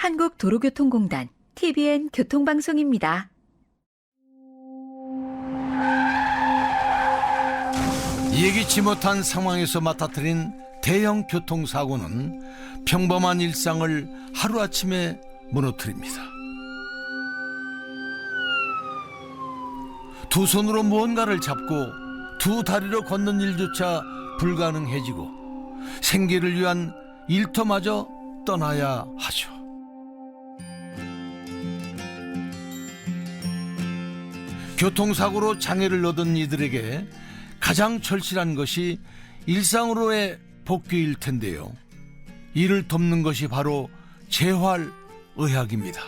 한국도로교통공단 TBN 교통방송입니다. 예기치 못한 상황에서 맞닥뜨린 대형 교통사고는 평범한 일상을 하루아침에 무너뜨립니다. 두 손으로 무언가를 잡고 두 다리로 걷는 일조차 불가능해지고 생계를 위한 일터마저 떠나야 하죠. 교통사고로 장애를 얻은 이들에게 가장 절실한 것이 일상으로의 복귀일 텐데요. 이를 돕는 것이 바로 재활의학입니다.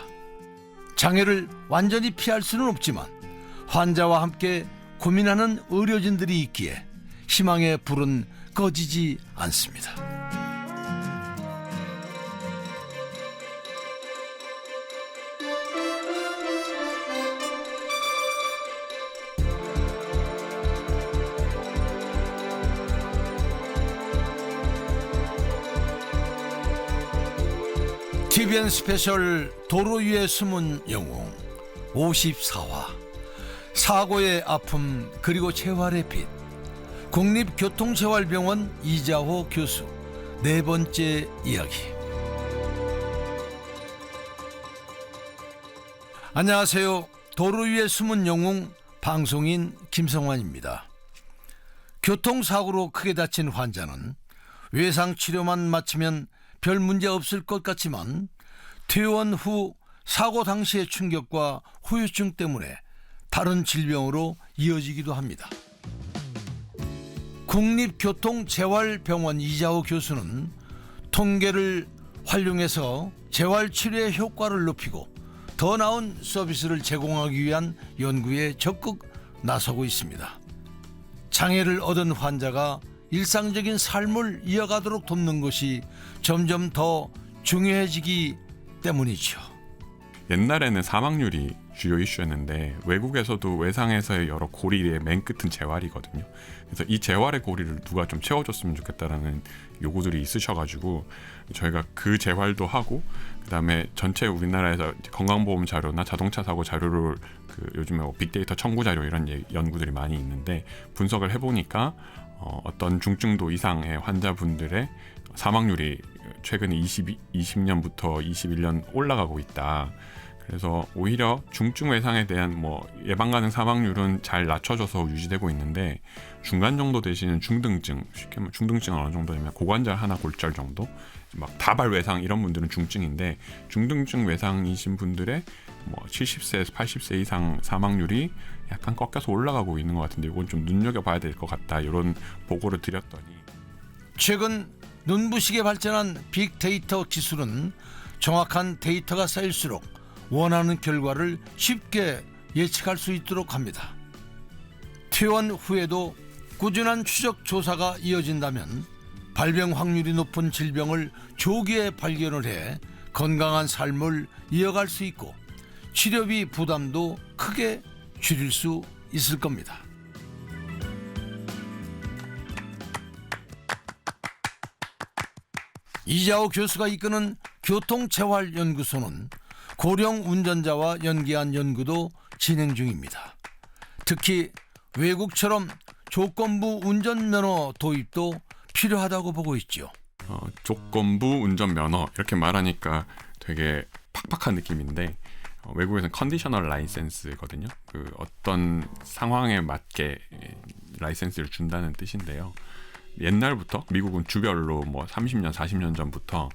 장애를 완전히 피할 수는 없지만 환자와 함께 고민하는 의료진들이 있기에 희망의 불은 꺼지지 않습니다. TBN 스페셜 도로 위의 숨은 영웅 54화 사고의 아픔 그리고 재활의 빛 국립교통재활병원 이자호 교수 네 번째 이야기. 안녕하세요. 도로 위의 숨은 영웅 방송인 김성환입니다. 교통사고로 크게 다친 환자는 외상치료만 마치면 별 문제 없을 것 같지만 퇴원 후 사고 당시의 충격과 후유증 때문에 다른 질병으로 이어지기도 합니다. 국립교통재활병원 이자호 교수는 통계를 활용해서 재활치료의 효과를 높이고 더 나은 서비스를 제공하기 위한 연구에 적극 나서고 있습니다. 장애를 얻은 환자가 일상적인 삶을 이어가도록 돕는 것이 점점 더 중요해지기 때문이죠. 옛날에는 사망률이 주요 이슈였는데 외국에서도 외상에서의 여러 고리의 맨 끝은 재활이거든요. 그래서 이 재활의 고리를 누가 좀 채워줬으면 좋겠다라는 요구들이 있으셔가지고 저희가 그 재활도 하고 그다음에 전체 우리나라에서 건강보험 자료나 자동차 사고 자료를 요즘에 빅데이터 청구 자료 이런 연구들이 많이 있는데 분석을 해보니까 어떤 중증도 이상의 환자분들의 사망률이 최근 20년부터 21년 올라가고 있다. 그래서 오히려 중증 외상에 대한 예방 가능 사망률은 잘 낮춰져서 유지되고 있는데 중간 정도 되시는 중등증, 쉽게 말하면 중등증은 어느 정도 되면 고관절 하나 골절 정도, 막 다발 외상 이런 분들은 중증인데 중등증 외상이신 분들의 70세에서 80세 이상 사망률이 약간 꺾여서 올라가고 있는 것 같은데 이건 좀 눈여겨봐야 될 것 같다 이런 보고를 드렸더니 최근 눈부시게 발전한 빅데이터 기술은 정확한 데이터가 쌓일수록 원하는 결과를 쉽게 예측할 수 있도록 합니다. 퇴원 후에도 꾸준한 추적 조사가 이어진다면 발병 확률이 높은 질병을 조기에 발견을 해 건강한 삶을 이어갈 수 있고 치료비 부담도 크게 줄일 수 있을 겁니다. 이자호 교수가 이끄는 교통재활연구소는 고령 운전자와 연계한 연구도 진행 중입니다. 특히 외국처럼 조건부 운전면허 도입도 필요하다고 보고 있죠. 조건부 운전면허 이렇게 말하니까 되게 팍팍한 느낌인데 외국에서는 컨디셔널 라이센스거든요. 어떤 상황에 맞게 라이센스를 준다는 뜻인데요. 옛날부터 미국은 주별로 30년, 40년 전부터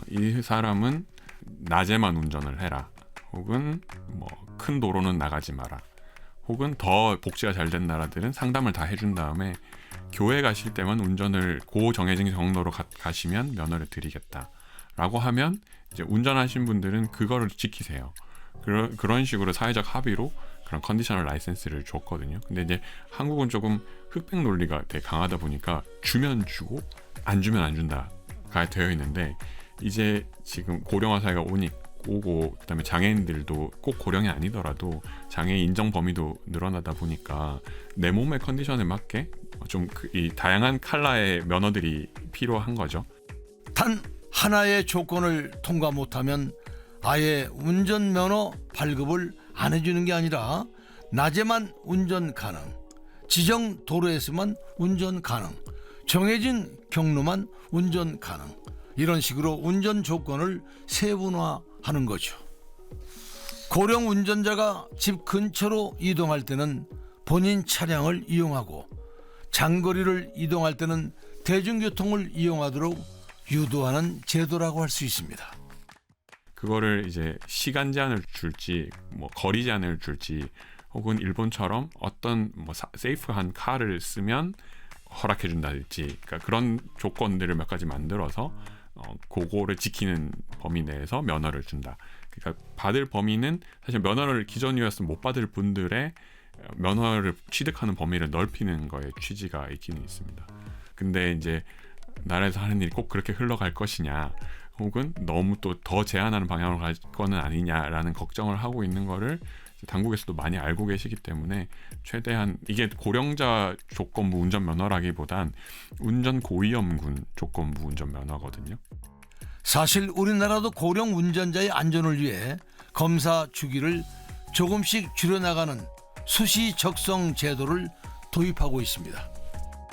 이 사람은 낮에만 운전을 해라. 혹은 큰 도로는 나가지 마라. 혹은 더 복지가 잘 된 나라들은 상담을 다 해준 다음에 교회 가실 때만 운전을 정해진 경로로 가시면 면허를 드리겠다라고 하면 이제 운전하신 분들은 그거를 지키세요. 그런 식으로 사회적 합의로 그런 컨디셔널 라이센스를 줬거든요. 근데 이제 한국은 조금 흑백 논리가 되게 강하다 보니까 주면 주고 안 주면 안 준다가 되어 있는데 이제 지금 고령화 사회가 오고 그다음에 장애인들도 꼭 고령이 아니더라도 장애 인정 범위도 늘어나다 보니까 내 몸의 컨디션에 맞게 좀 이 다양한 컬러의 면허들이 필요한 거죠. 단 하나의 조건을 통과 못하면 아예 운전면허 발급을 안 해주는 게 아니라 낮에만 운전 가능, 지정 도로에서만 운전 가능, 정해진 경로만 운전 가능, 이런 식으로 운전 조건을 세분화하는 거죠. 고령 운전자가 집 근처로 이동할 때는 본인 차량을 이용하고 장거리를 이동할 때는 대중교통을 이용하도록 유도하는 제도라고 할 수 있습니다. 그거를 이제 시간 제한을 줄지 뭐 거리 제한을 줄지 혹은 일본처럼 어떤 뭐 세이프한 카를 쓰면 허락해 준다든지, 그러니까 그런 조건들을 몇 가지 만들어서 그거를 지키는 범위 내에서 면허를 준다. 그러니까 받을 범위는 사실 면허를 기존이었으면 못 받을 분들의 면허를 취득하는 범위를 넓히는 거에 취지가 있기는 있습니다. 근데 이제 나라에서 하는 일이 꼭 그렇게 흘러갈 것이냐, 혹은 너무 또 더 제한하는 방향으로 갈 거는 아니냐라는 걱정을 하고 있는 거를 당국에서도 많이 알고 계시기 때문에 최대한, 이게 고령자 조건부 운전면허라기보단 운전 고위험군 조건부 운전면허거든요. 사실 우리나라도 고령 운전자의 안전을 위해 검사 주기를 조금씩 줄여나가는 수시 적성 제도를 도입하고 있습니다.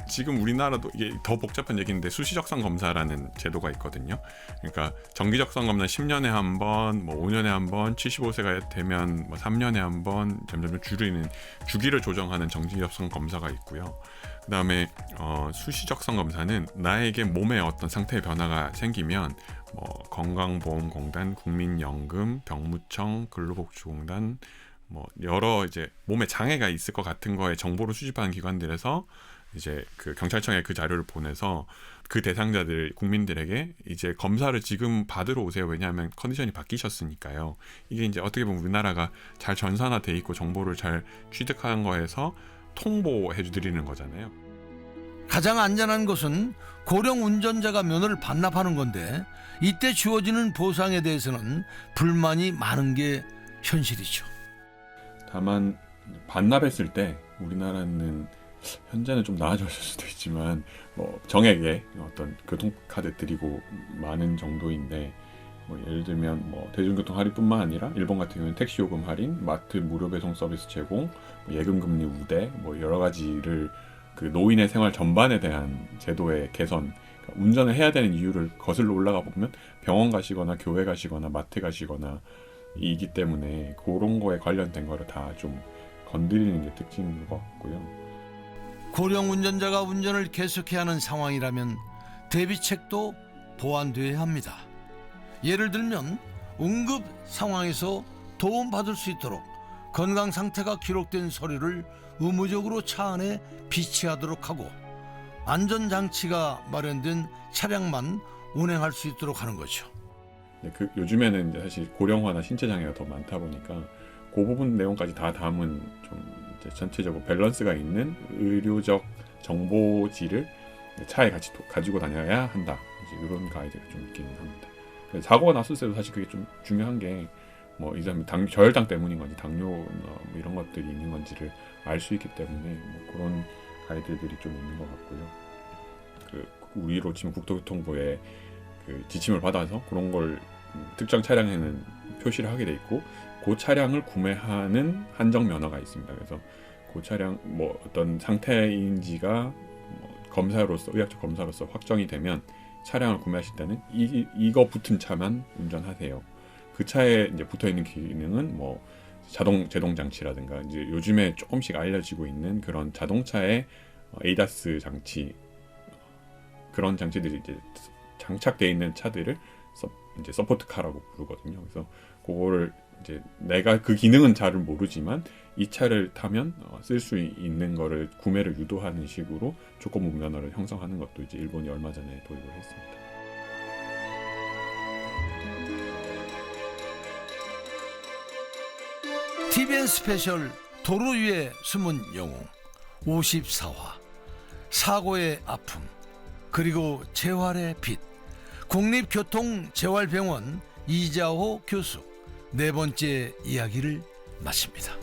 지금 우리나라도 이게 더 복잡한 얘기인데 수시적성 검사라는 제도가 있거든요. 그러니까 정기적성 검사 10년에 한 번, 뭐 5년에 한 번, 75세가 되면 뭐 3년에 한 번 점점 줄이는 주기를 조정하는 정기적성 검사가 있고요. 그다음에 수시적성 검사는 나에게 몸에 어떤 상태의 변화가 생기면 뭐 건강보험공단, 국민연금, 병무청, 근로복지공단, 뭐 여러 이제 몸에 장애가 있을 것 같은 거에 정보를 수집하는 기관들에서 이제 그 경찰청에 그 자료를 보내서 그 대상자들 국민들에게 이제 검사를 지금 받으러 오세요. 왜냐하면 컨디션이 바뀌셨으니까요. 이게 이제 어떻게 보면 우리나라가 잘 전산화돼 있고 정보를 잘 취득하는 거에서 통보해 드리는 거잖아요. 가장 안전한 것은 고령 운전자가 면허를 반납하는 건데 이때 주어지는 보상에 대해서는 불만이 많은 게 현실이죠. 다만 반납했을 때 우리나라는 현재는 좀 나아졌을 수도 있지만 뭐 정액의 어떤 교통카드 드리고 많은 정도인데, 뭐 예를 들면 뭐 대중교통 할인뿐만 아니라 일본 같은 경우는 택시 요금 할인, 마트 무료 배송 서비스 제공, 뭐 예금 금리 우대, 뭐 여러 가지를 그 노인의 생활 전반에 대한 제도의 개선, 그러니까 운전을 해야 되는 이유를 거슬러 올라가 보면 병원 가시거나 교회 가시거나 마트 가시거나 이기 때문에 그런 거에 관련된 거를 다 좀 건드리는 게 특징인 것 같고요. 고령 운전자가 운전을 계속해야 하는 상황이라면 대비책도 보완돼야 합니다. 예를 들면 응급 상황에서 도움받을 수 있도록 건강 상태가 기록된 서류를 의무적으로 차 안에 비치하도록 하고 안전장치가 마련된 차량만 운행할 수 있도록 하는 거죠. 그 요즘에는 이제 사실 고령화나 신체 장애가 더 많다 보니까 그 부분 내용까지 다 담은 좀 이제 전체적으로 밸런스가 있는 의료적 정보지를 차에 같이 가지고 다녀야 한다. 이제 이런 가이드가 좀 있기는 합니다. 사고가 났을 때도 사실 그게 좀 중요한 게 뭐 이 사람이 저혈당 때문인 건지 당뇨나 뭐 이런 것들이 있는 건지를 알 수 있기 때문에 뭐 그런 가이드들이 좀 있는 것 같고요. 그 우리로 치면 국토교통부에 그 지침을 받아서 그런 걸 특정 차량에는 표시를 하게 돼 있고, 그 차량을 구매하는 한정 면허가 있습니다. 그래서 그 차량 뭐 어떤 상태인지가 뭐 검사로서, 의학적 검사로서 확정이 되면 차량을 구매하실 때는 이거 붙은 차만 운전하세요. 그 차에 이제 붙어 있는 기능은 뭐 제동 장치라든가 이제 요즘에 조금씩 알려지고 있는 그런 자동차의 에이다스 장치, 그런 장치들이 이제 장착되어 있는 차들을 이제 서포트카라고 부르거든요. 그래서 그거를 이제 내가 그 기능은 잘 모르지만 이 차를 타면 쓸 수 있는 거를 구매를 유도하는 식으로 조건부 면허를 형성하는 것도 이제 일본이 얼마 전에 도입을 했습니다. TVN 스페셜 도로 위의 숨은 영웅 54화 사고의 아픔 그리고 재활의 빛, 국립교통재활병원 이자호 교수 네 번째 이야기를 마칩니다.